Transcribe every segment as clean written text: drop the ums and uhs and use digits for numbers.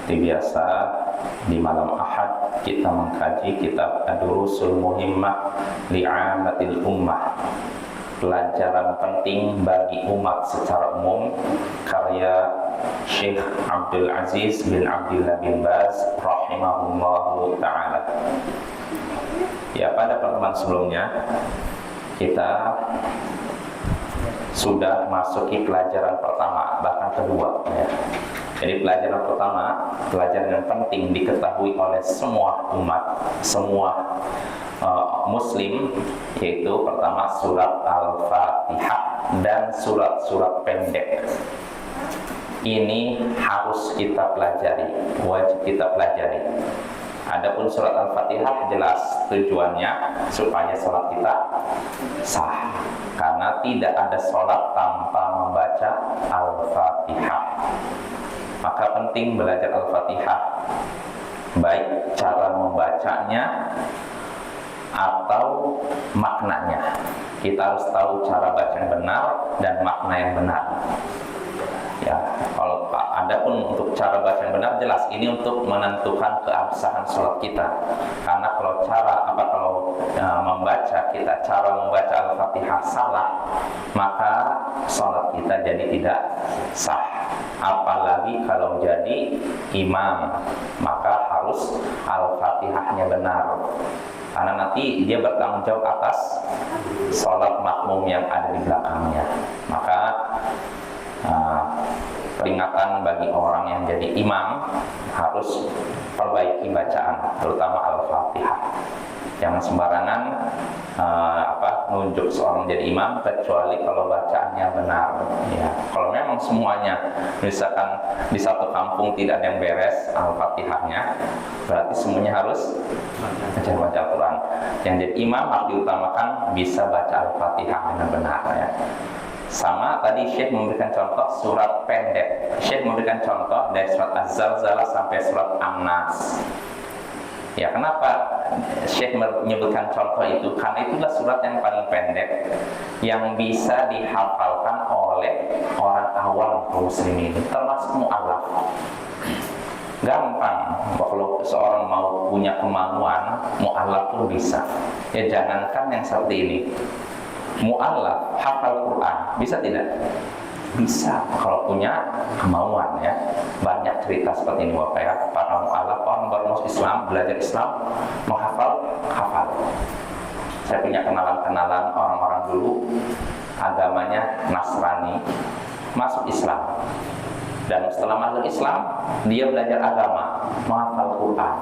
Seperti biasa di malam Ahad kita mengkaji kitab Ad-Durusul Muhimmah li'amatil ummah, pelajaran penting bagi umat secara umum, karya Syekh Abdul Aziz bin Abdullah bin Baz rahimahullahu ta'ala. Ya, pada pertemuan sebelumnya kita sudah masuki pelajaran pertama, bahkan kedua ya. Jadi pelajaran pertama, pelajaran yang penting diketahui oleh semua umat, semua muslim, yaitu pertama surat Al-Fatihah dan surat-surat pendek. Ini harus kita pelajari, wajib kita pelajari. Adapun surat Al-Fatihah jelas tujuannya supaya sholat kita sah, karena tidak ada sholat tanpa membaca Al-Fatihah. Maka penting belajar Al-Fatihah, baik cara membacanya atau maknanya. Kita harus tahu cara baca yang benar dan makna yang benar. Ya, kalau adapun untuk cara baca yang benar, jelas ini untuk menentukan keabsahan sholat kita. Karena kalau membaca kita, cara membaca Al-Fatihah salah, maka sholat kita jadi tidak sah. Apalagi kalau jadi imam, maka harus Al-Fatihahnya benar, karena nanti dia bertanggung jawab atas sholat makmum yang ada di belakangnya. Maka peringatan bagi orang yang jadi imam, harus perbaiki bacaan, terutama Al-Fatihah. Jangan sembarangan nunjuk seorang jadi imam, kecuali kalau bacaannya benar ya. Kalau memang semuanya, misalkan di satu kampung tidak ada yang beres Al-Fatihahnya, berarti semuanya harus baca Al-Quran. Yang jadi imam harus diutamakan bisa baca Al-Fatihah dengan benar ya. Sama tadi Syekh memberikan contoh surat pendek. Syekh memberikan contoh dari surat Az-Zalzalah sampai surat An-Nas. Ya, kenapa Syekh menyebutkan contoh itu? Karena itulah surat yang paling pendek yang bisa dihafalkan oleh orang awam kaum muslimin, termasuk mu'alaf. Gampang, kalau seorang mau punya kemampuan, mu'alaf pun bisa. Ya, jangankan yang seperti ini, mu'alaf hafal Quran, bisa tidak? Bisa, kalau punya kemauan ya. Banyak cerita seperti ini Bapak ya, para mu'alaf, orang baru masuk Islam, belajar Islam, mau hafal. Saya punya kenalan orang-orang dulu agamanya Nasrani, masuk Islam, dan setelah masuk Islam dia belajar agama, menghafal Quran,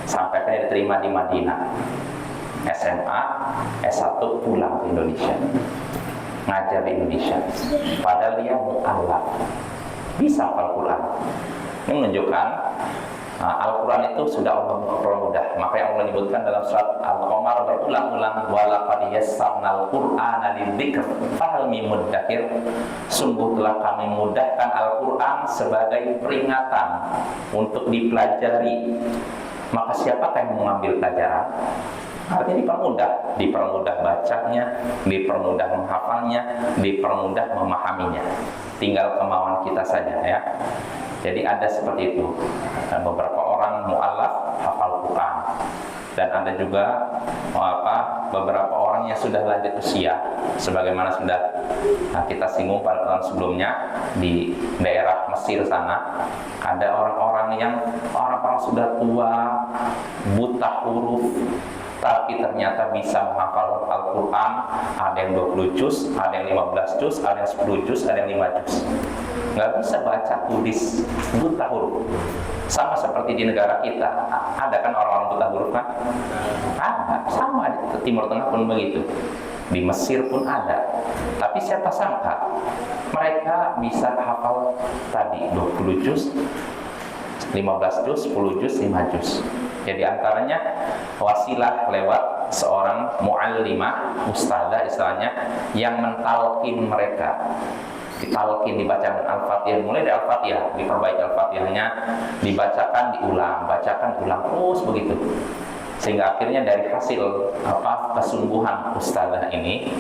sampai dia diterima di Madinah, SMA, S1 pulang ke Indonesia, ngajar di Indonesia. Padahal dia mu'alaf, bisa hafal Quran. Ini menunjukkan Al-Quran itu sudah Allah permudah. Maka yang Allah menyebutkan dalam surat Al-Qamar berulang-ulang, walaqad yassarnal Qur'ana lidzikr fahal min muddakir. Sungguh telah kami mudahkan Al-Quran sebagai peringatan untuk dipelajari. Maka siapakah yang mengambil pelajaran? Artinya dipermudah bacanya, dipermudah menghafalnya, dipermudah memahaminya. Tinggal kemauan kita saja ya. Jadi ada seperti itu. Dan beberapa orang mu'alaf hafal Quran, dan ada juga beberapa orang yang sudah lanjut usia, sebagaimana sudah kita singgung pada tahun sebelumnya di daerah Mesir sana. Ada orang-orang sudah tua, buta huruf, tapi ternyata bisa menghafal Al-Quran. Ada yang 20 juz, ada yang 15 juz, ada yang 10 juz, ada yang 5 juz. Nggak bisa baca tulis, buta huruf. Sama seperti di negara kita, ada kan orang-orang buta huruf kan? Ada, sama di Timur Tengah pun begitu. Di Mesir pun ada. Tapi siapa sangka mereka bisa hafal tadi 20 juz, 15 juz, 10 juz, 5 juz. Jadi antaranya wasilah lewat seorang mu'allimah, ustazah istilahnya, yang mentalkin mereka. Ditalkin, dibacakan Al-Fatihah, mulai dari Al-Fatihah, diperbaiki Al-Fatihahnya, dibacakan, bacakan ulang terus begitu. Sehingga akhirnya dari hasil kesungguhan ustazah ini,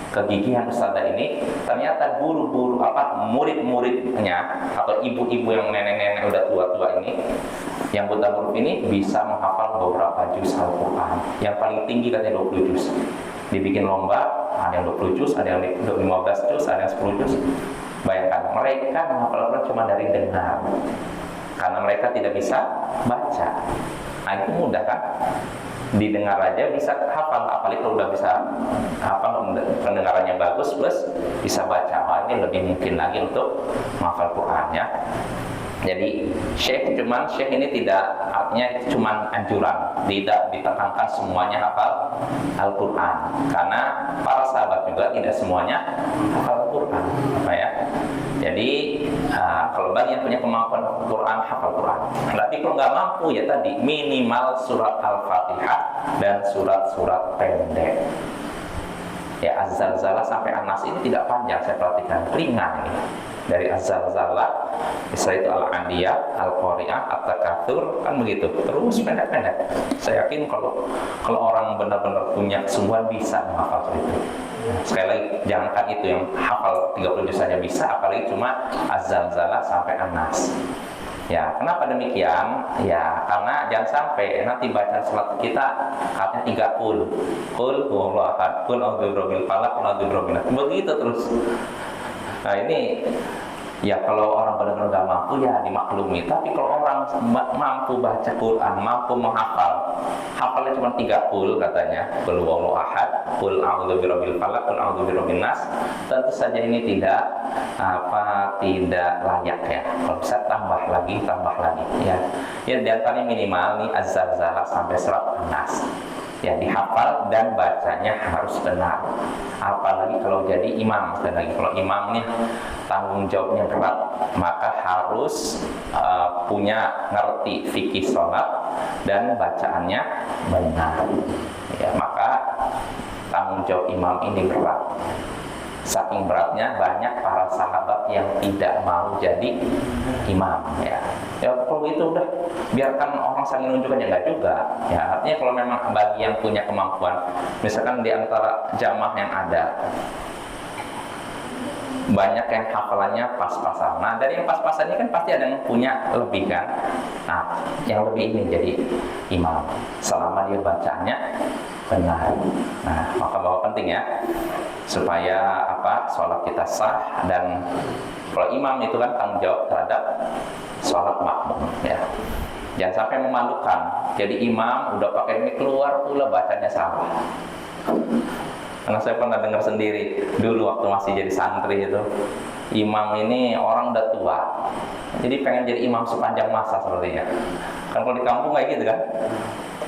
kegigihan ustadzah ini, ternyata guru-guru murid-muridnya atau ibu-ibu yang nenek-nenek udah tua-tua ini, yang buta huruf ini bisa menghafal beberapa juz Al-Quran. Yang paling tinggi katanya 20 juz. Dibikin lomba, ada yang 20 juz, ada yang 15 juz, ada yang 10 juz. Bayangkan, mereka menghafal Al-Quran cuma dari dengar, karena mereka tidak bisa baca. Nah itu mudah kan? Didengar aja bisa hafal, apalagi kalau udah bisa hafal, pendengarannya bagus plus bisa baca. Wah, ini lebih mungkin lagi untuk menghafal Quran ya. Jadi syekh ini tidak, artinya cuma anjuran, tidak ditekankan semuanya hafal Al-Quran, karena para sahabat juga tidak semuanya hafal Al-Quran, apa ya. Jadi kalau bagi yang punya kemampuan Quran, hafal Quran. Tapi kalau nggak mampu ya tadi, minimal surat Al-Fatihah dan surat-surat pendek. Ya, Az-Zalzalah sampai An-Nas ini tidak panjang, saya perhatikan, ringan ini. Dari Az-Zalzalah, setelah itu Al-Adiyat, Al-Qari'ah, At-Takatsur, kan begitu. Terus pendek-pendek. Saya yakin kalau orang benar-benar punya kesungguhan bisa menghafal itu. Sekali lagi, jangankan itu yang hafal 30 juz saja bisa, apalagi cuma Az-Zalzalah sampai An-Nas. Ya, kenapa demikian? Ya, karena jangan sampai nanti bacaan salat kita katanya 30. Qul huwallahu ahad, qul a'udzu birabbil falaq, qul a'udzu birabbin nas. Begitu terus. Nah, ini ya kalau orang benar-benar nggak mampu ya dimaklumi. Tapi kalau orang mampu baca Quran, mampu menghafal, hafalnya cuma 30 katanya, qul huwallahu ahad, qul a'udzu birabbil falaq, qul a'udzu birabbin nas. Tentu saja ini tidak layak ya. Kalau bisa tambah lagi ya. Ya diantaranya minimal nih Az-Zalzalah sampai surat An-Nas. Ya dihafal dan bacanya harus benar. Apalagi kalau jadi imam. Sekali lagi, kalau imam ini tanggung jawabnya berat, maka harus punya ngerti fikih sholat dan bacaannya benar. Ya, maka tanggung jawab imam ini berat. Saking beratnya banyak para sahabat yang tidak mau jadi imam ya. Ya kalau itu udah biarkan orang saling nunjukkan, ya enggak juga. Ya artinya kalau memang bagi yang punya kemampuan, misalkan di antara jamaah yang ada banyak yang hafalannya pas-pasan. Nah dari yang pas-pasan ini kan pasti ada yang punya lebih kan. Nah yang lebih ini jadi imam selama dia bacanya benar. Nah maka bahwa penting ya supaya sholat kita sah. Dan kalau imam itu kan tanggung jawab terhadap sholat makmum ya. Jangan sampai memalukan jadi imam udah pakai mic keluar pula bacanya salah. Karena saya pernah dengar sendiri dulu waktu masih jadi santri itu, imam ini orang udah tua, jadi pengen jadi imam sepanjang masa sepertinya. Kan kalau di kampung kayak gitu kan.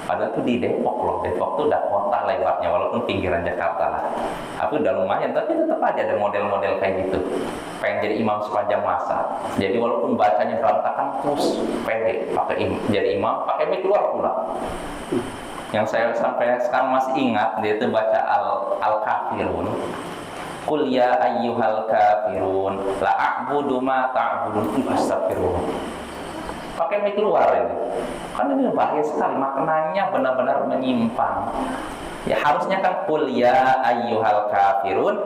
Padahal tuh di Depok loh, Depok tuh udah kota lebarnya walaupun pinggiran Jakarta lah. Tapi udah lumayan, tapi tetap aja ada model-model kayak gitu. Pengen jadi imam sepanjang masa. Jadi walaupun bacanya berantakan terus pendek, jadi imam pakai mic keluar pula. Yang saya sampai sekarang masih ingat, dia itu baca Al-Kafirun. Qul ya ayyuhal kafirun la a'budu ma ta'budun. Astagfirullah. Pakai mic keluar ini. Karena ini bahaya sekali, maknanya benar-benar menyimpang. Ya harusnya kan qul ya ayyuhal kafirun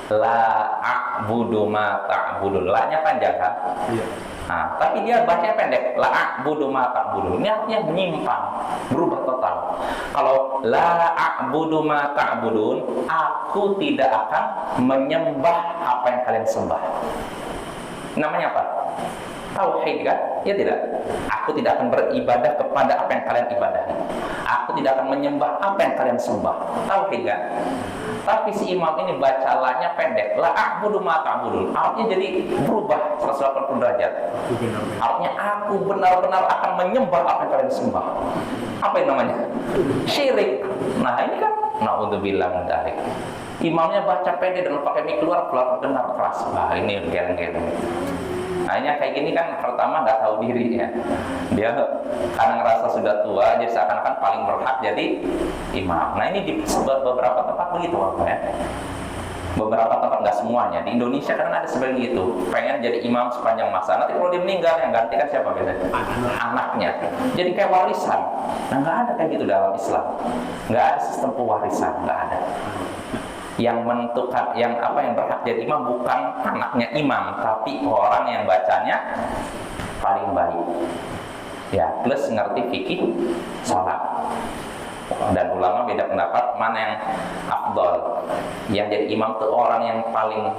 la a'budu ma ta'budun. La-nya panjang kan? Iya. Nah, tapi dia bacanya pendek, la a'budu ma ta'budun. Ini artinya menyimpang, berubah total. Kalau la a'budu ma ta'budun, aku tidak akan menyembah apa yang kalian sembah. Namanya apa? Tauhid kan? Ya tidak. Aku tidak akan beribadah kepada apa yang kalian ibadahi. Aku tidak akan menyembah apa yang kalian sembah. Tauhid kan? Tapi si imam ini bacalanya pendek. La a'budu ma ta'budun. Artinya jadi berubah 180 derajat. Artinya aku benar-benar akan menyembah apa yang kalian sembah. Apa yang namanya? Syirik. Nah ini kan naudzubillah min dzalik. Imamnya baca pendek dan pakai mic keluar dengar keras. Wah ini geleng-geleng. Nah ini kayak gini kan pertama nggak tahu diri ya. Dia karena ngerasa sudah tua, jadi seakan-akan paling berhak jadi imam. Nah ini di beberapa tempat begitu ya. Beberapa tempat, nggak semuanya. Di Indonesia kan ada seperti itu. Pengen jadi imam sepanjang masa. Nanti kalau dia meninggal yang gantikan siapa biasanya? Anaknya. Jadi kayak warisan. Nah nggak ada kayak gitu dalam Islam. Nggak ada sistem pewarisan, nggak ada. yang menentukan, yang berhak jadi imam bukan anaknya imam, tapi orang yang bacanya paling baik. Ya, plus ngerti fikih sholat. Dan ulama beda pendapat mana yang afdol. Yang jadi imam itu orang yang paling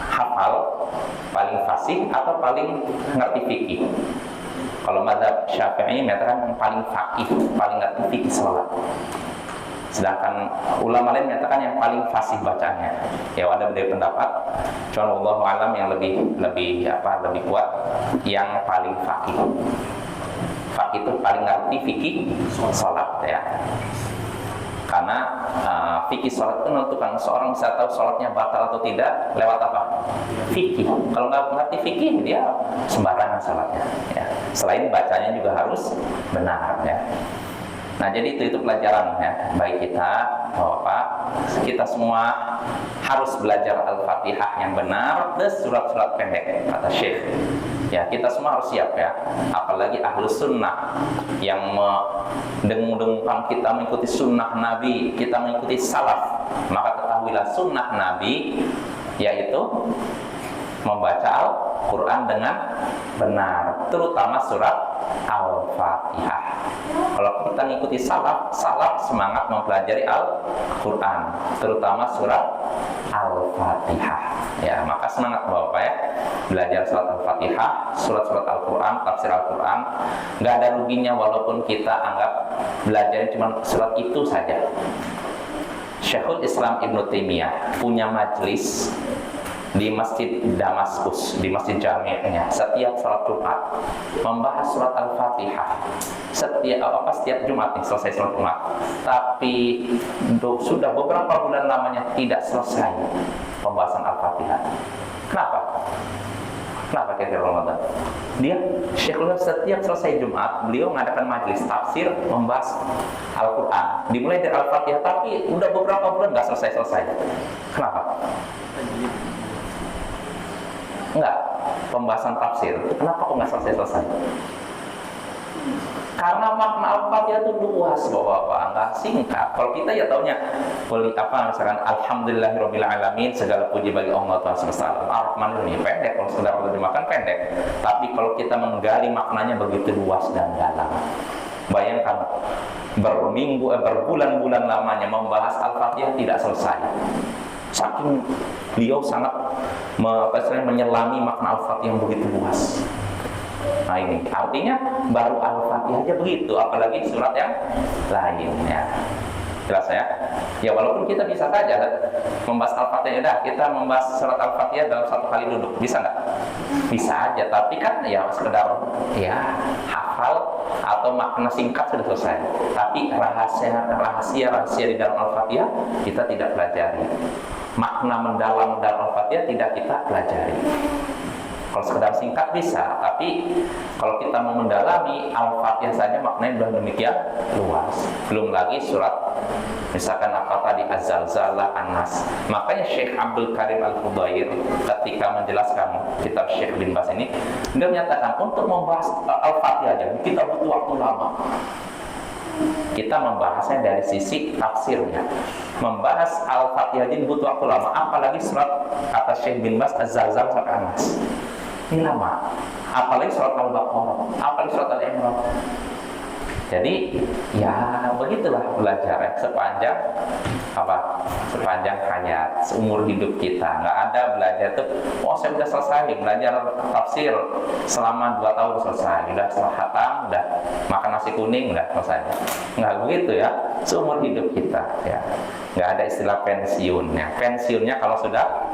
hafal, paling fasih, atau paling ngerti fikih. Kalau mazhab Syafi'i menyatakan yang paling faqih, paling ngerti fikih sholat. Sedangkan ulama lain menyatakan yang paling fasih bacanya. Ya, ada beda pendapat. Cuma wallahu alam yang lebih kuat yang paling faqih. Faqih itu paling ngerti fikih sholat ya. Karena fikih sholat itu menentukan seorang bisa tahu sholatnya batal atau tidak lewat apa? Fikih. Kalau nggak ngerti fikih dia sembarangan sholatnya. Ya. Selain bacanya juga harus benar ya. Nah, jadi itu pelajaran ya, baik kita, Bapak, kita semua harus belajar Al-Fatihah yang benar dan surat-surat pendek, kata Syekh. Ya, kita semua harus siap ya. Apalagi Ahlus Sunnah yang mendengung-dengungkan kita mengikuti sunnah Nabi, kita mengikuti salaf. Maka ketahuilah sunnah Nabi yaitu membaca Al-Quran dengan benar, terutama surat Al-Fatihah. Kalau kita mengikuti salaf semangat mempelajari Al-Quran, terutama surat Al-Fatihah. Ya, maka semangat Bapak ya, belajar surat Al-Fatihah, surat-surat Al-Quran, tafsir Al-Quran. Nggak ada ruginya walaupun kita anggap belajar cuma surat itu saja. Syekhul Islam Ibnu Taimiyah punya majelis di Masjid Damaskus, di Masjid Jami'nya, setiap salat Jumat membahas surat Al-Fatihah. Setiap Jumat nih selesai salat Jumat. Tapi sudah beberapa bulan lamanya tidak selesai pembahasan Al-Fatihah. Kenapa? Kenapa kira-kira Ramadan? Dia Syekhul setiap selesai Jumat beliau mengadakan majelis tafsir membahas Al-Quran. Dimulai dari Al-Fatihah, tapi udah beberapa bulan nggak selesai-selesai. Kenapa? Enggak, pembahasan tafsir. Kenapa kok nggak selesai-selesai? Karena makna Al-Fatihah itu luas, Bapak-bapak, nggak singkat. Kalau kita ya taunya, misalkan Alhamdulillahirabbil alamin, segala puji bagi Allah Tuhan semesta alam. Ar-Rahman ini pendek, kalau sekedar dimakan pendek. Tapi kalau kita menggali maknanya begitu luas dan dalam. Bayangkan berbulan-bulan lamanya membahas Al-Fatihah tidak selesai. Saking beliau sangat menyelami makna Al-Fatihah yang begitu luas. Nah, ini artinya baru Al-Fatihah aja begitu, apalagi surat yang lainnya. Jelas ya? Ya, walaupun kita bisa saja membahas Al-Fatihah, udah kita membahas surat Al-Fatihah dalam satu kali duduk, bisa nggak? Bisa aja, tapi kan ya sekedar ya hafal atau makna singkat sudah selesai. Tapi rahasia di dalam Al-Fatihah kita tidak pelajari. Makna mendalam dalam Al-Fatihah tidak kita pelajari. Kalau sekedar singkat bisa, tapi kalau kita mau mendalami Al-Fatihah saja maknanya sudah demikian luas. Belum lagi surat misalkan apa tadi Az-Zalzalah, An-Nas. Makanya Syekh Abdul Karim Al-Fudair ketika menjelaskan kitab Syekh bin Baz ini, dia menyatakan untuk membahas Al-Fatihah aja kita butuh waktu lama. Kita membahasnya dari sisi tafsirnya. Membahas Al-Fatihah ini butuh waktu lama, apalagi surat kata Syekh bin Baz Az-Zalzalah sampai An-Nas. Ini lama. Apalagi surat Al-Baqarah, apalagi surat Al-Imran. Jadi ya begitulah belajar ya. Sepanjang hayat, seumur hidup kita. Nggak ada belajar itu, saya udah selesai belajar tafsir selama 2 tahun selesai, udah setelah khatam, udah makan nasi kuning, udah selesai. Nggak begitu ya, seumur hidup kita ya. Nggak ada istilah pensiunnya. Pensiunnya kalau sudah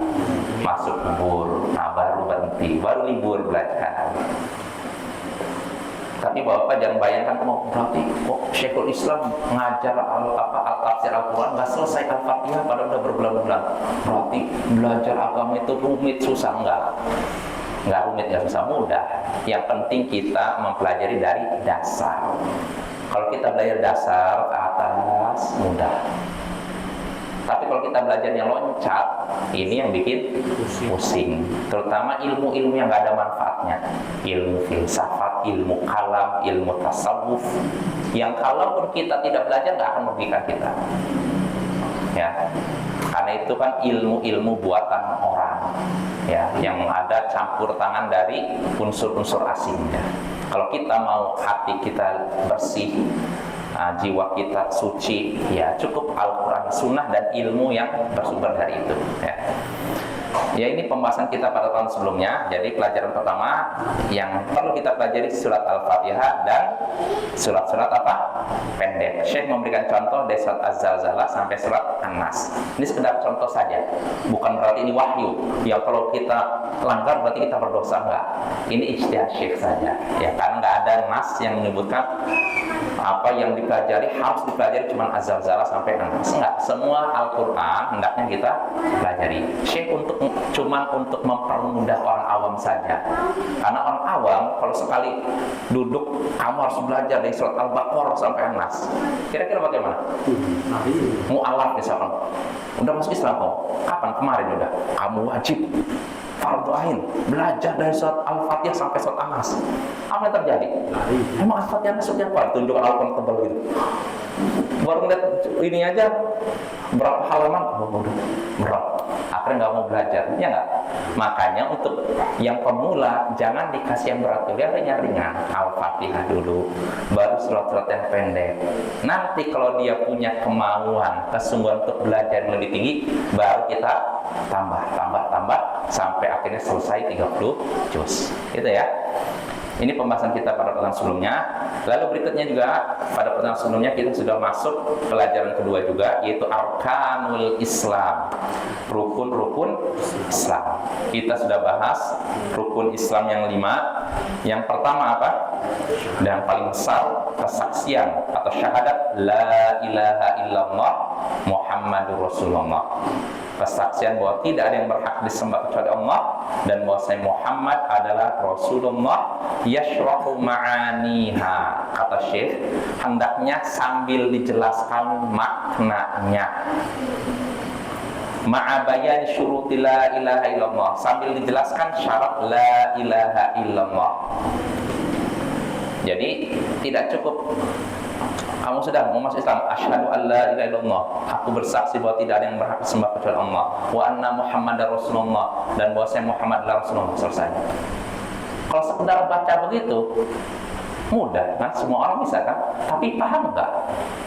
masuk kubur, baru berhenti, baru libur belajar. Tapi Bapak jangan bayangkan, berarti Syekhul Islam ngajar tafsir Al-Quran nggak selesai Al-Fatihah padahal udah berbulan-bulan. Berarti belajar agama itu rumit, susah. Nggak rumit, ya susah, mudah. Yang penting kita mempelajari dari dasar. Kalau kita belajar dasar ke atas mudah. Tapi kalau kita belajarnya loncat, ini yang bikin pusing. Terutama ilmu-ilmu yang nggak ada manfaatnya. Ilmu filsafat, ilmu kalam, ilmu tasawuf. Yang kalaupun kita tidak belajar, nggak akan merugikan kita. Ya, karena Karena itu kan ilmu-ilmu buatan orang, ya, yang ada campur tangan dari unsur-unsur asing. Ya. Kalau kita mau hati kita bersih, jiwa kita suci, ya cukup Al-Quran, Sunnah, dan ilmu yang bersumber dari itu. Ya. Ya, ini pembahasan kita pada tahun sebelumnya. Jadi pelajaran pertama yang perlu kita pelajari surat Al-Fatihah dan surat-surat apa? Pendek. Syekh memberikan contoh dari surat Az-Zalzalah sampai surat An-Nas. Ini sekedar contoh saja. Bukan berarti ini wahyu. Ya kalau kita langgar berarti kita berdosa, enggak. Ini ijtihad Syekh saja. Ya, karena enggak ada nas yang menyebutkan apa yang dipelajari harus dipelajari cuma Az-Zalzalah sampai An-Nas. Enggak. Semua Al-Quran hendaknya kita pelajari. Syekh cuma untuk mempermudah orang awam saja. Karena orang awam kalau sekali duduk kamu harus belajar dari surat Al-Baqarah sampai An-Nas. Kira-kira bagaimana? Mu'alaf misalkan. Udah masuk Islam kok. Kapan? Kemarin udah. Kamu wajib fardu ain belajar dari surat Al-Fatihah sampai surat An-Nas. Apa yang terjadi? Emang Al-Fatihah surat apa? Tunjukkan Al-Quran tebal gitu. Baru ngeliat ini aja berapa halaman, berat. Akhirnya nggak mau belajar, ya nggak? Makanya untuk yang pemula jangan dikasih yang berat dulu, yang ringan. Al-Fatihah dulu, baru surat-surat yang pendek. Nanti kalau dia punya kemauan, kesungguhan untuk belajar yang lebih tinggi, baru kita tambah sampai akhirnya selesai 30 juz. Itu ya. Ini pembahasan kita pada pertemuan sebelumnya. Lalu berikutnya juga pada pertemuan sebelumnya kita sudah masuk pelajaran kedua juga, yaitu Arkanul Islam, rukun-rukun Islam. Kita sudah bahas rukun Islam yang 5. Yang pertama apa? Dan paling besar, kesaksian atau syahadat La ilaha illallah Muhammadur Rasulullah. Kesaksian bahwa tidak ada yang berhak disembah kecuali Allah dan bahwa saya Muhammad adalah Rasulullah. Yashrahu ma'aniha, kata Syekh, hendaknya sambil dijelaskan maknanya. Ma'abayan syuruti la ilaha illallah, sambil dijelaskan syarat la ilaha illallah. Jadi tidak cukup kamu sudah mau masuk Islam, asyhadu an la ilaha illallah, aku bersaksi bahwa tidak ada yang berhak disembah kecuali Allah, wa anna Muhammadar Rasulullah, dan bahwa saya Muhammad adalah Rasulullah. Selesai. Kalau sekedar baca begitu mudah kan, semua orang bisa kan, tapi paham nggak?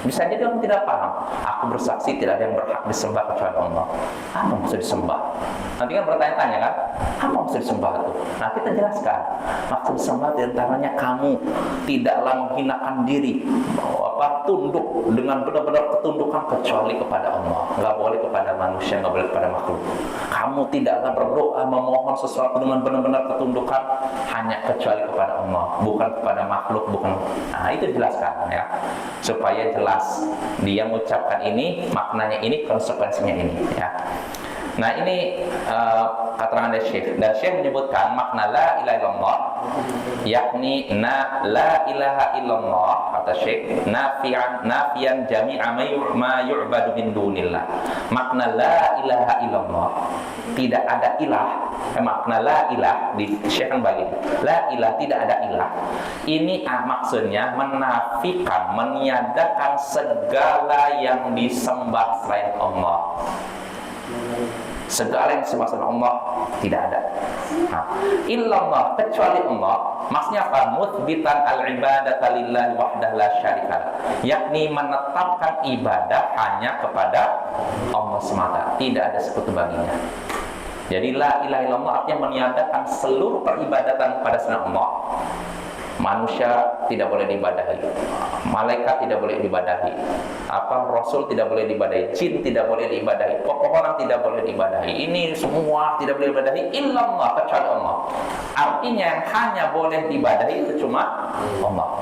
Bisa jadi orang tidak paham. Aku bersaksi tidak ada yang berhak disembah kecuali Allah. Apa maksud disembah? Nanti kan bertanya-tanya kan, apa maksud disembah itu? Nah, kita jelaskan. Maksud disembah diantaranya kamu tidaklah menghinakan diri, tunduk dengan benar-benar ketundukan kecuali kepada Allah. Nggak boleh kepada manusia, nggak boleh kepada makhluk. Kamu tidaklah berdoa memohon sesuatu dengan benar-benar ketundukan hanya kecuali kepada Allah, bukan kepada makhluk, bukan. Nah, itu jelaskan ya, supaya jelas dia mengucapkan ini, maknanya ini, konsekuensinya ini ya. Nah, ini keterangan dari Syekh. Dan Syekh menyebutkan makna la ilaha illallah, yakni la ilaha illallah, kata Syekh, nafiyan jami'a ma yu'badu min dunillah. Makna la ilaha illallah, tidak ada ilah. Makna la ilah di Syekh kan bagi la ilah, tidak ada ilah. Ini maksudnya menafikan, meniadakan segala yang disembah selain Allah. Segala yang disembah selain Allah tidak ada. Nah, illallah, kecuali Allah, maksudnya apa? Muthbitan al-ibadata lillahi wahdahu la syarikalah, yakni menetapkan ibadah hanya kepada Allah semata, tidak ada sekutu baginya. Jadi la ilaha illallah artinya meniadakan seluruh peribadatan kepada selain Allah. Manusia tidak boleh diibadahi, malaikat tidak boleh diibadahi, Rasul tidak boleh diibadahi, jin tidak boleh diibadahi, pepohonan tidak boleh diibadahi. Ini semua tidak boleh diibadahi illallah, kecuali Allah. Artinya yang hanya boleh diibadahi itu cuma Allah.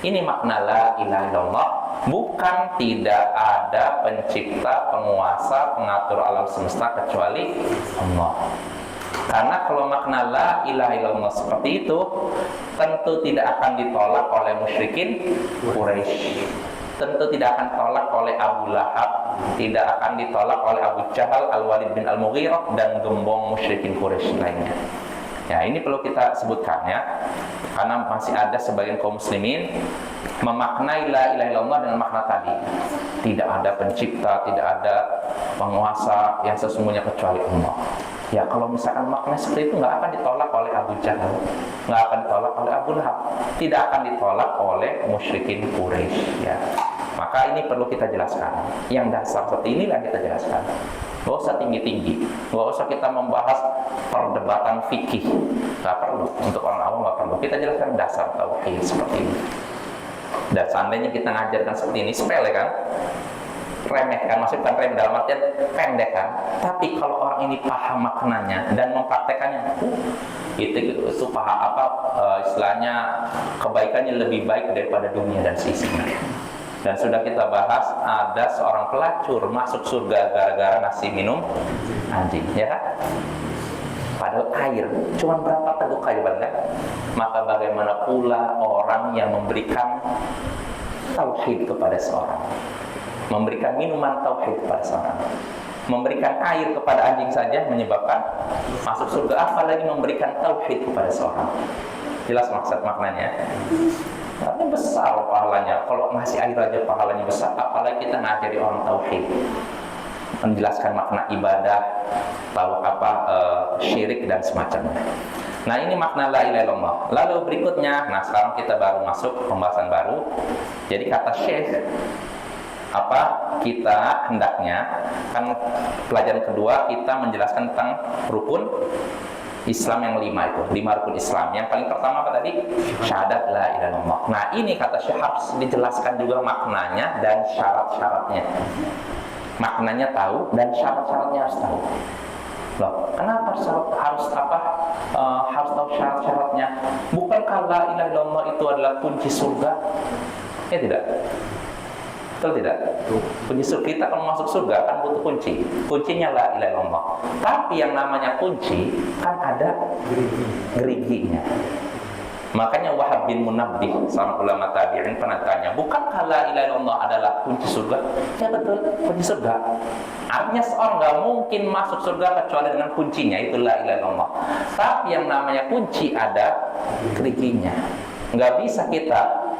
Ini makna la ilaha illallah, bukan tidak ada pencipta, penguasa, pengatur alam semesta kecuali Allah. Karena kalau makna la ilaha illallah seperti itu, tentu tidak akan ditolak oleh musyrikin Quraisy, tentu tidak akan ditolak oleh Abu Lahab, tidak akan ditolak oleh Abu Jahal, Al-Walid bin Al-Mughirah, dan gembong musyrikin Quraisy lainnya. Ya, ini perlu kita sebutkan ya, karena masih ada sebagian kaum muslimin memaknai la ilaha illallah dengan makna tadi. Tidak ada pencipta, tidak ada penguasa yang sesungguhnya kecuali Allah. Ya kalau misalkan makna seperti itu nggak akan ditolak oleh Abu Jahal, nggak akan ditolak oleh Abu Lahab, tidak akan ditolak oleh musyrikin Quraisy. Ya. Maka ini perlu kita jelaskan. Yang dasar seperti inilah kita jelaskan. Nggak usah tinggi-tinggi, nggak usah kita membahas perdebatan fikih, nggak perlu. Untuk orang awam nggak perlu. Kita jelaskan dasar tauhid seperti ini. Dan seandainya kita ngajarkan seperti ini, sepele kan? Remeh kan, maksudnya bukan remeh dalam artian pendek kan, tapi kalau orang ini paham maknanya dan mempraktekannya, itu paham istilahnya kebaikannya lebih baik daripada dunia dan seisinya. Dan sudah kita bahas, ada seorang pelacur masuk surga gara-gara ngasih minum anjing, ya kan? Padahal air cuma berapa teguk air kan? Maka bagaimana pula orang yang memberikan tauhid kepada seorang, memberikan minuman tauhid kepada seorang, memberikan air kepada anjing saja menyebabkan masuk surga, apalagi memberikan tauhid kepada seorang. Jelas maksud maknanya? Artinya besar pahalanya. Kalau ngasih air aja pahalanya besar, apalagi kita ngajari orang tauhid, menjelaskan makna ibadah, lalu syirik dan semacamnya. Nah ini makna la ilaha illallah. Lalu berikutnya, nah sekarang kita baru masuk pembahasan baru. Jadi kata Syekh, kita hendaknya, kan pelajaran kedua kita menjelaskan tentang rukun Islam yang 5 itu, 5 rukun Islam. Yang paling pertama apa tadi? Syahadat la ilaha illallah. Nah ini kata Syekh harus dijelaskan juga maknanya dan syarat-syaratnya. Maknanya tahu dan syarat-syaratnya harus tahu. Loh, kenapa harus tahu syarat-syaratnya? Bukankah la ilaha illallah itu adalah kunci surga? Ya tidak. Betul tidak? Kunci surga, kita kalau masuk surga kan butuh kunci. Kuncinya la ilaha illallah. Tapi yang namanya kunci kan ada geriginya. Makanya Wahab bin Munabbih, seorang ulama tabi'in pernah tanya, bukankah la ilaha illallah adalah kunci surga? Ya betul, kunci surga. Artinya seorang nggak mungkin masuk surga kecuali dengan kuncinya, itu la ilaha illallah. Tapi yang namanya kunci ada geriginya. Nggak bisa kita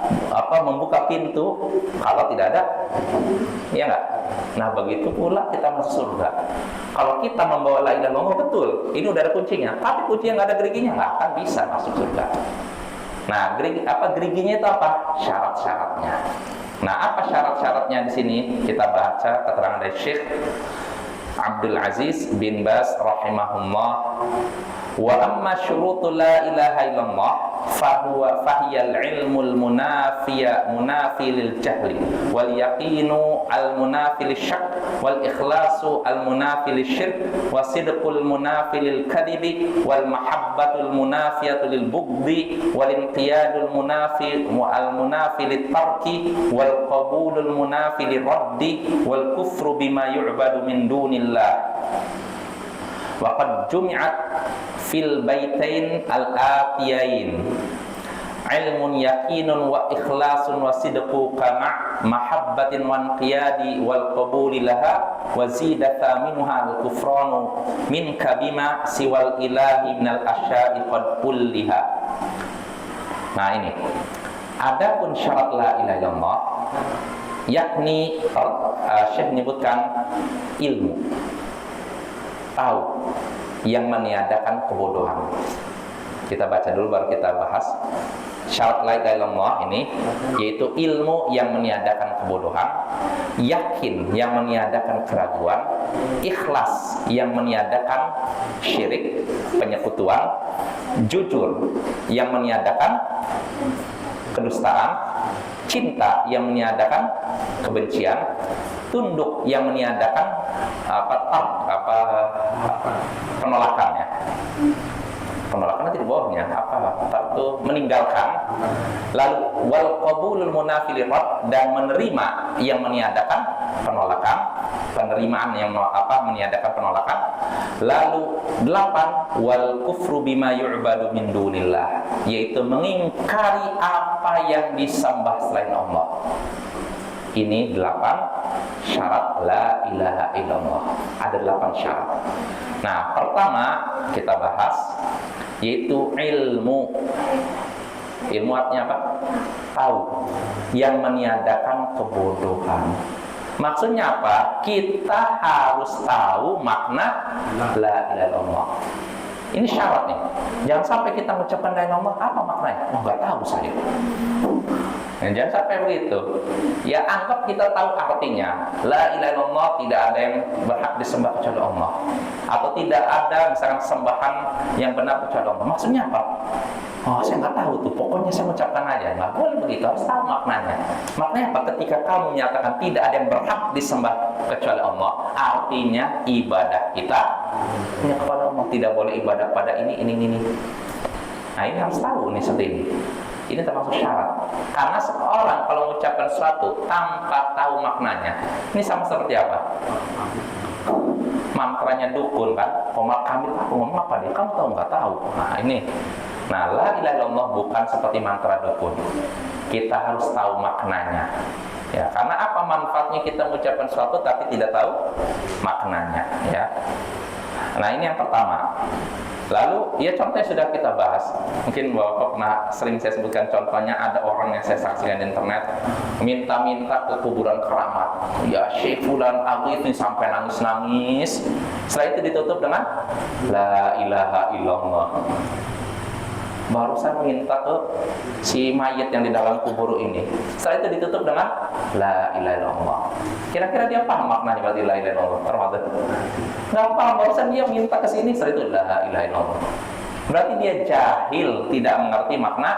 membuka pintu kalau tidak ada, ya nggak? Nah begitu pula kita masuk surga. Kalau kita membawa la ilaha illallah, betul, ini udah ada kuncinya, tapi kunci yang nggak ada geriginya nggak akan bisa masuk surga. Nah, geriginya itu apa? Syarat-syaratnya. Nah, apa syarat-syaratnya di sini? Kita baca keterangan dari Syekh Abdul Aziz bin Baz rahimahullah. Wa amma syurutu la ilaha illallah fahiyal ilmul munafi lil jahli wal yaqinu al munafi lil syak wal ikhlasu al munafi lil syirk wa sidqul munafi lil kadhibi wal mahabbatul munafiyatu lil bughdi wal inqiyadul munafi lit tarki wal qabulul munafi lir raddi wal kufru bima yu'badu min dunillah. Wa qad jumi'at fil baitain al-atiyain ilmun yaqinun wa ikhlasun wa sidqu kama mahabbatin wa inqiyadi wal qabuli laha wa zidata minha al-kufranu minka bima siwal ilahi minal asya'i qad kulliha. Nah ini adapun syarat la ilaha illallah, yakni Syekh menyebutkan ilmu, tahu, yang meniadakan kebodohan. Kita baca dulu baru kita bahas. Syarat la ilaha illallah ini yaitu ilmu yang meniadakan kebodohan, yakin yang meniadakan keraguan, ikhlas yang meniadakan syirik, penyekutuan, jujur yang meniadakan kedustaan, cinta yang meniadakan kebencian, tunduk yang meniadakan penolakannya. Penolakan nanti di bawahnya itu meninggalkan. Lalu wal qabulul munafi lirad, dan menerima yang meniadakan penolakan, penerimaan yang meniadakan penolakan. Lalu 8 wal kufru bima yu'badu min dunillah, yaitu mengingkari apa yang disembah selain Allah. Ini 8 syarat la ilaha illallah. Ada 8 syarat. Nah, pertama kita bahas yaitu ilmu. Ilmu artinya apa? Tahu, yang meniadakan kebodohan. Maksudnya apa? Kita harus tahu makna la ilaha illallah. Ini syarat nih. Jangan sampai kita mengucapkan la ilaha illallah, apa maknanya? Oh, nggak tahu saya. Jangan sampai begitu. Ya, anggap kita tahu artinya. La ilaha illallah, tidak ada yang berhak disembah kecuali Allah. Atau tidak ada misalkan sembahan yang benar kecuali Allah. Maksudnya apa? Oh, saya nggak tahu tuh. Pokoknya saya mengucapkan aja. Nggak boleh begitu. Harus tahu maknanya. Maknanya apa? Ketika kamu menyatakan tidak ada yang berhak disembah kecuali Allah, artinya ibadah kita hanya kepada Allah. Tidak boleh ibadah pada ini. Nah, ini harus tahu nih seperti ini. Ini termasuk syarat. Karena seorang kalau mengucapkan sesuatu tanpa tahu maknanya, ini sama seperti apa? Mantranya dukun kan? Komat kami aku ngomong apa dia? Kamu tahu nggak tahu? Nah ini. Nah, la ilaha illallah bukan seperti mantra dukun. Kita harus tahu maknanya. Ya, karena apa manfaatnya kita mengucapkan sesuatu tapi tidak tahu maknanya, ya. Nah, ini yang pertama. Lalu, ya contohnya sudah kita bahas. Mungkin Bapak pernah sering saya sebutkan contohnya, ada orang yang saya saksikan di internet minta-minta ke kuburan keramat. Ya, Syekh Fulan Abu itu sampai nangis-nangis. Setelah itu ditutup dengan la ilaha illallah. Barusan minta ke si mayit yang di dalam kubur ini. Setelah itu ditutup dengan la ilaha illallah. Kira-kira dia paham maknanya berarti la ilaha illallah? Termasuk nggak paham. Barusan dia minta ke sini, setelah itu la ilaha illallah. Berarti dia jahil, tidak mengerti makna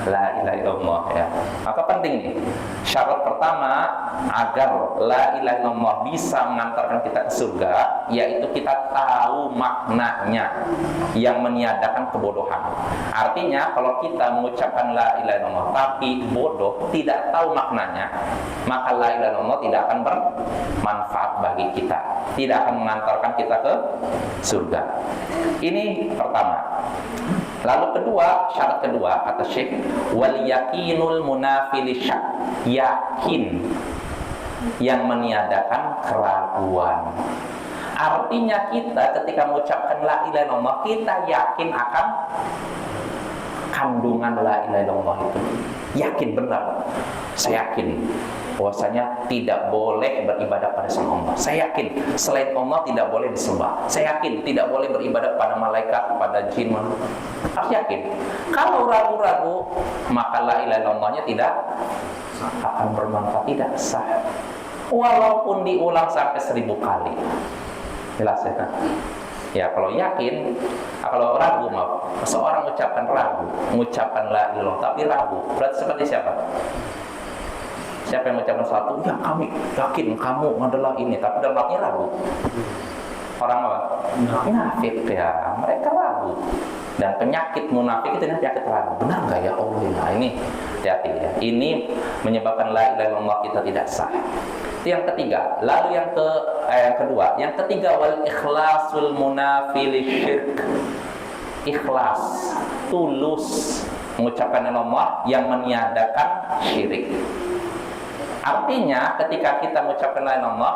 la ilaha illallah, ya. Maka penting nih, syarat pertama agar la ilaha illallah bisa mengantarkan kita ke surga, yaitu kita tahu maknanya, yang meniadakan kebodohan. Artinya kalau kita mengucapkan la ilaha illallah tapi bodoh, tidak tahu maknanya, maka la ilaha illallah tidak akan bermanfaat bagi kita, tidak akan mengantarkan kita ke surga. Ini pertama. Lalu kedua, syarat kedua kata Syekh, wal yakinul munafil syak, yakin yang meniadakan keraguan. Artinya kita ketika mengucapkan la ilaha illallah, kita yakin akan kandungan la ilaha illallah itu. Yakin benar. Saya yakin bahwasanya tidak boleh beribadah pada selain Allah. Saya yakin selain Allah tidak boleh disembah. Saya yakin tidak boleh beribadah pada malaikat, pada jin. Harus yakin. Kalau ragu-ragu, maka la ilaha illallahnya tidak akan bermanfaat, tidak sah. Walaupun diulang sampai 1000 kali. Jelas ya? Ya, kalau yakin, kalau ragu, maaf, seorang mengucapkan ragu, mengucapkan la ilaha illallah tapi ragu, berarti seperti siapa? Siapa yang mengucapkan sesuatu? Ya, kami yakin kamu adalah ini, tapi dalam hatinya ragu. Orang apa? Munafik, ya. Mereka ragu. Dan penyakit munafik itu penyakit ragu. Benar nggak ya Allah? Nah, ini hati-hati ya. Ini menyebabkan la ilaha illallah kita tidak sah. Itu yang ketiga. Lalu yang kedua, yang ketiga wal ikhlasul munafil syirk. Ikhlas, tulus mengucapkan Allah yang meniadakan syirik. Artinya ketika kita mengucapkan la ilaha illallah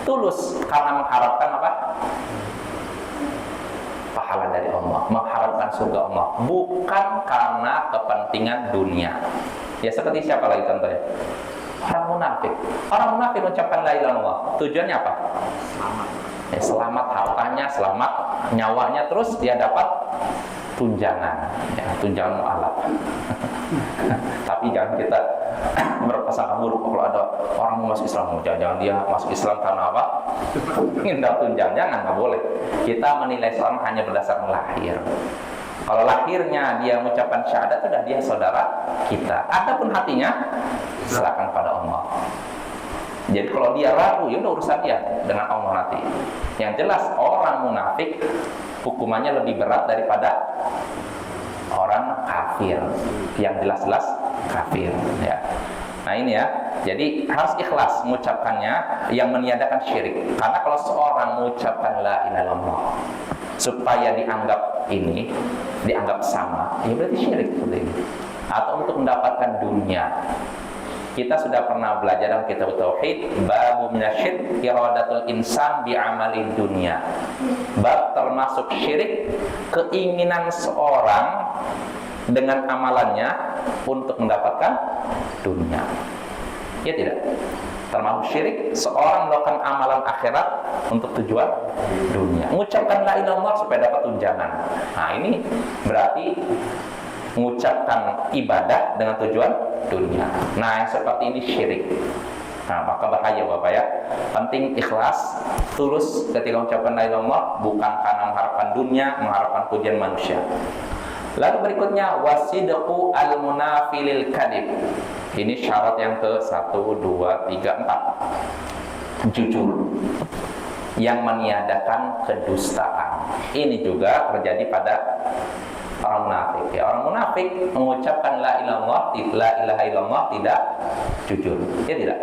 tulus karena mengharapkan apa? Pahala dari Allah, mengharapkan surga Allah, bukan karena kepentingan dunia. Ya seperti siapa lagi contohnya? Orang munafik. Orang munafik mengucapkan la ilaha illallah, tujuannya apa? Selamat. Ya, selamat hartanya, selamat nyawanya, terus dia dapat tunjangan, ya, tunjangan mu'alaf. Tapi jangan kita berprasangka buruk kalau ada orang mau masuk Islam, jangan dia masuk Islam karena apa? Ingin dapat tunjangan, jangan, nggak boleh. Kita menilai seorang hanya berdasarkan lahir. Kalau lahirnya dia mengucapkan syahadat, sudah dia saudara kita. Adapun hatinya, serahkan pada Allah. Jadi kalau dia ragu, ya udah urusan dia dengan Allah nanti. Yang jelas orang munafik hukumannya lebih berat daripada orang kafir, yang jelas-jelas kafir, ya. Nah ini ya, jadi harus ikhlas mengucapkannya yang meniadakan syirik. Karena kalau seorang mengucapkan la ilaha illallah supaya dianggap ini, dianggap sama, ya berarti syirik seperti ini. Atau untuk mendapatkan dunia. Kita sudah pernah belajar dalam kitab tauhid, babu minasyirk iradatul insan bi amali dunia. Bab termasuk syirik, keinginan seorang dengan amalannya untuk mendapatkan dunia. Ya tidak? Termasuk syirik seorang melakukan amalan akhirat untuk tujuan dunia. Mengucapkan la ilaha illallah supaya dapat tunjangan. Nah, ini berarti mengucapkan ibadah dengan tujuan dunia. Nah, yang seperti ini syirik. Nah, maka bahaya Bapak ya. Penting ikhlas, tulus ketika mengucapkan la ilaha illallah, bukan karena mengharapkan dunia, mengharapkan pujian manusia. Lalu berikutnya wasidqu al-munafilil kadib. Ini syarat yang ke 1, 2, 3, 4. Jujur yang meniadakan kedustaan. Ini juga terjadi pada orang munafik. Ya, orang munafik mengucapkan la ilaha illallah tidak jujur. Ya tidak.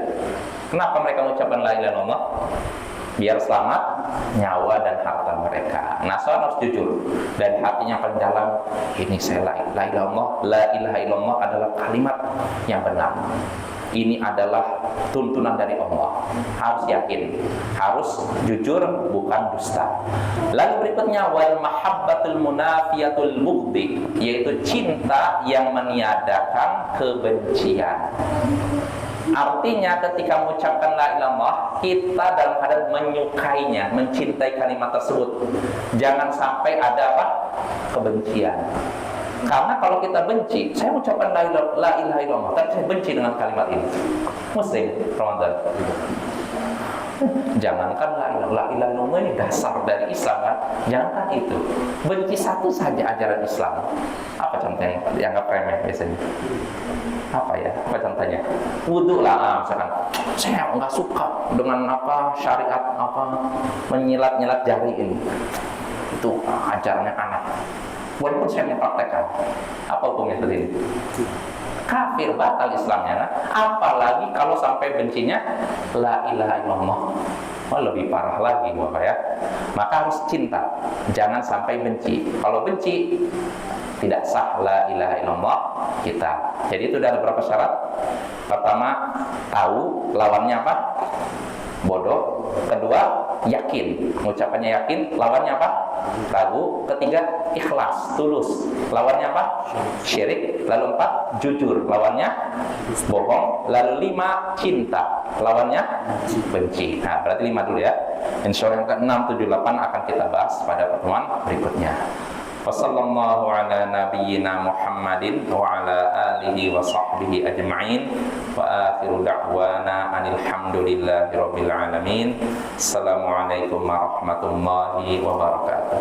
Kenapa mereka mengucapkan la ilaha illallah? Biar selamat nyawa dan harta mereka. Nah, seorang harus jujur dan hatinya paling dalam. Ini saya la ilaha illallah adalah kalimat yang benar. Ini adalah tuntunan dari Allah. Harus yakin, harus jujur, bukan dusta. Lalu berikutnya wal mahabbatul munafiyatul bughdi, yaitu cinta yang meniadakan kebencian. Artinya ketika mengucapkan la ilaha illallah, kita dalam keadaan menyukainya, mencintai kalimat tersebut. Jangan sampai ada apa? Kebencian. Karena kalau kita benci, saya mengucapkan la ilaha illallah, tapi saya benci dengan kalimat ini. Muslim, Ramadan. Jangankan la ilaha illallah ini dasar dari Islam kan? Jangankan itu. Benci satu saja ajaran Islam. Apa contohnya? Dianggap remeh biasanya. Apa ya? Apa contohnya? Wudu lah, misalkan. Saya nggak suka dengan apa syariat apa menyilat-nyilat jari ini. Itu ajarannya aneh. Walaupun saya mempraktekkan. Apa hukumnya seperti ini? Kafir, batal Islamnya. Nah, apalagi kalau sampai bencinya la ilaha illallah. Oh, lebih parah lagi Bapak ya. Maka harus cinta, jangan sampai benci. Kalau benci tidak sah la ilaha illallah kita. Jadi itu ada beberapa syarat. Pertama, tahu lawannya apa? Bodoh. Kedua, yakin. Mengucapkannya yakin, lawannya apa? Ragu. Ketiga, ikhlas, tulus. Lawannya apa? Syirik. Lalu 4, jujur. Lawannya bohong. Lalu 5, cinta. Lawannya benci. Nah, berarti 5 dulu ya. Insya Allah yang ke-6, 7, 8 akan kita bahas pada pertemuan berikutnya. Wassallallahu ala nabiyyina Muhammadin wa ala alihi wa sahbihi ajma'in wa akhiru da'wana anilhamdulillahi rabbil alamin. Assalamualaikum warahmatullahi wabarakatuh.